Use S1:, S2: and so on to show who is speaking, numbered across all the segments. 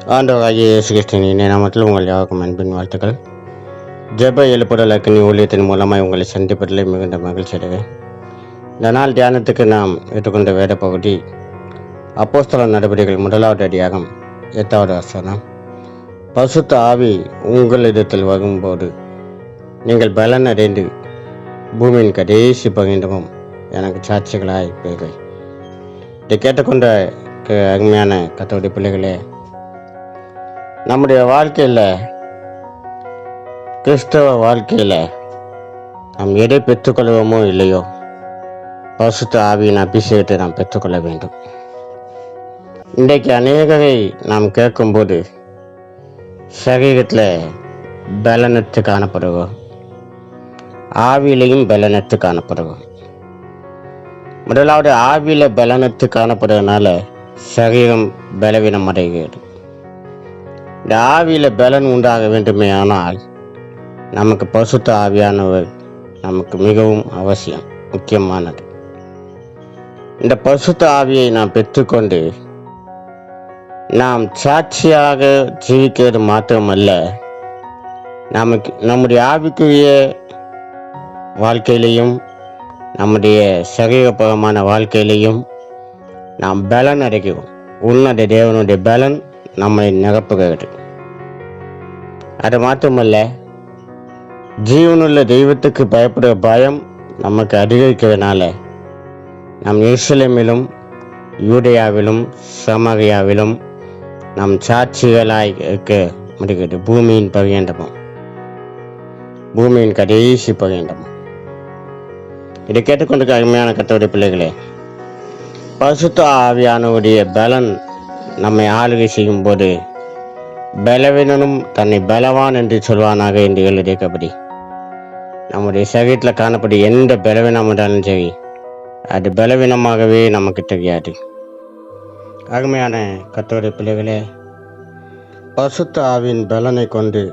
S1: ஆண்டவராகிய இயேசு கிறிஸ்துவின் நாமத்தில் உங்கள் யாருக்கும் அன்பின் வாழ்த்துக்கள். ஜெப எழுப்புதல் அக்கினி ஊழியத்தின் மூலமாய் உங்களை சந்திப்பதிலே மிகுந்த மகிழ்ச்சி அடைவேன். இந்த நாள் தியானத்துக்கு நாம் எடுத்துக்கொண்ட வேத பகுதி அப்போஸ்தலர் நடவடிக்கைகள் 1வது அதிகாரம் 8வது வசனம். பரிசுத்த ஆவி உங்களிடத்தில் வரும்போது நீங்கள் பலன் அடைந்து பூமியின் கடைசி பகிர்ந்தமும் எனக்கு சாட்சிகளாய் இருப்பீர்கள். இதை கேட்டுக்கொண்ட அருமையான கர்த்தருடைய பிள்ளைகளே, நம்முடைய வாழ்க்கையில், கிறிஸ்தவ வாழ்க்கையில் நாம் எதை பெற்றுக்கொள்வோமோ இல்லையோ, பரிசுத்த ஆவியின் அபிஷேகத்தை நாம் பெற்றுக்கொள்ள வேண்டும். இன்றைக்கு அநேகரை நாம் கேட்கும்போது சரீரத்தில் பலனற்று காணப்படுவோம், ஆவியிலையும் பலனற்று காணப்படுவோம். முதலாவது ஆவியில் பலனற்று காணப்படுறதுனால சரீரம் பலவீனம் அடைகிறது. இந்த ஆவியில் பலன் உண்டாக வேண்டுமே ஆனால் நமக்கு பரிசுத்த ஆவியானவர் நமக்கு மிகவும் அவசியம், முக்கியமானது. இந்த பரிசுத்த ஆவியை நாம் பெற்றுக்கொண்டு நாம் சாட்சியாக ஜீவிக்கிறது மாத்திரமல்ல, நம்முடைய ஆவிக்குரிய வாழ்க்கையிலையும் நம்முடைய சரீரபரமான வாழ்க்கையிலையும் நாம் பலன் அடைகிறோம். உன்னத தேவனுடைய பலன் நம்மை நிரப்புகிறது. அது மாத்திரமல்ல, ஜீவனுள்ள தெய்வத்துக்கு பயப்படுற பயம் நமக்கு அதிகரிக்கிறதுனால நம் எருசலேமிலும் யூதேயாவிலும் சமாரியாவிலும் நம் சாட்சிகளாய் இருக்க முடிகிறது. பூமியின் பரியந்தமும், பூமியின் கடைசி பரியந்தமும். இதை கேட்டுக்கொண்டு அருமையான கர்த்தருடைய பிள்ளைகளே, பரிசுத்த ஆவியானவருடைய பலன் நம்மை ஆளுகை செய்யும் போது பலவீனனும் தன்னை பலவான் என்று சொல்வானாக என்று எழுதியபடி நம்முடைய சரீரத்தில் காணப்படும் எந்த பலவீனம் இருந்தாலும் சரி, அது பலவீனமாகவே நமக்கு தெரியாது. அருமையான கர்த்தருடைய பிள்ளைகளே, பரிசுத்த ஆவியின் பலனை கொண்டு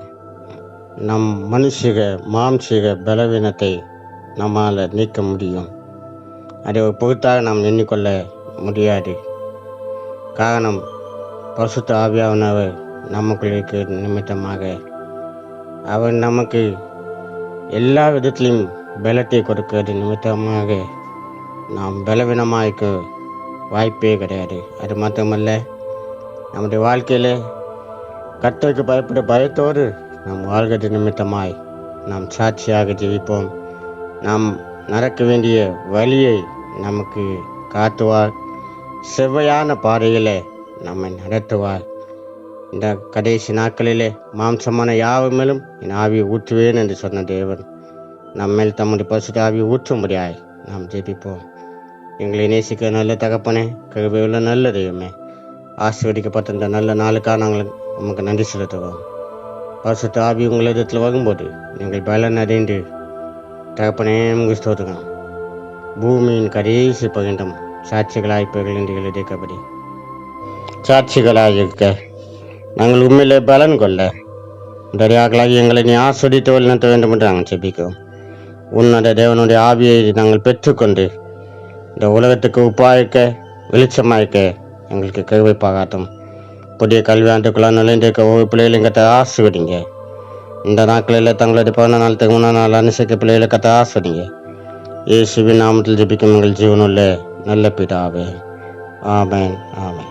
S1: நம் மாம்சீக பலவீனத்தை நம்மால் நீக்க முடியும். அதை ஒரு பொருட்டாக நாம் எண்ணிக்கொள்ள முடியாது. காரணம், பரிசுத்த ஆவியானவர் நமக்குள் இருக்கிற நிமித்தமாக அவர் நமக்கு எல்லா விதத்திலையும் பலத்தை கொடுக்கிறது நிமித்தமாக நாம் பலவீனமாக வாய்ப்பே கிடையாது. அது மாத்திரமல்ல, நம்முடைய வாழ்க்கையில் கர்த்தருக்கு பயப்பட பயத்தோடு நாம் வாழ்கிறது நிமித்தமாய் நாம் சாட்சியாக ஜீவிப்போம். நாம் நடக்க வேண்டிய வழியை நமக்கு காட்டுவார், செவ்வையான பாதையில் நம்மை நடத்துவார். இந்த கடைசி நாட்களிலே மாம்சமான யாவமேலும் என் ஆவியை ஊற்றுவேன் என்று சொன்ன தேவன் நம்மேல் தம்முடைய பரிசுத்த ஆவியை ஊற்றும்படியாய் நாம் ஜெபிப்போம். எங்களை நேசிக்க நல்ல தகப்பனே, கிருபையுள்ள நல்ல தெய்வமே, ஆசீர்வதிக்கப்பட்ட இந்த நல்ல நாளுக்காக நாங்கள் உமக்கு நன்றி செலுத்துவோம். பரிசுத்த ஆவி உங்களிடத்தில் வரும்போது நீங்கள் பலன் அடைந்து தகப்பனே உங்கள் ஸ்தோத்திரம், பூமியின் கடைசி பகிர்ந்தம் சாட்சிகளாய்ப்பீர்கள் என்று எழுதியபடி சாட்சிகளாக இருக்க நாங்கள் உண்மையிலே பலன் கொள்ள தரியாக்களாகி எங்களை நீ ஆஸ்வதித்து வழிநடத்த வேண்டும் என்று நாங்கள் ஜெபிக்கிறோம். உன்னத தேவனுடைய ஆவியை நாங்கள் பெற்றுக்கொண்டு இந்த உலகத்துக்கு உப்பாய்க்க வெளிச்சமாய்க்க எங்களுக்கு கிருபை பாராட்டும். புதிய கல்வியாண்டுக்குள்ள நுழைந்திருக்க ஒவ்வொரு பிள்ளைகளையும் கற்று ஆசிர்வதிங்க. இந்த நாட்களில் தங்களுடைய பிறந்த நாள், திருமண நாள் அனுசரிக்க பிள்ளைகளை கற்று ஆசிர்வதிங்க. இயேசுவின் நாமத்தில் ஜெபிக்கும் எங்கள் ஜீவனுள்ள நல்ல பிதாவே, ஆமென், ஆமென்.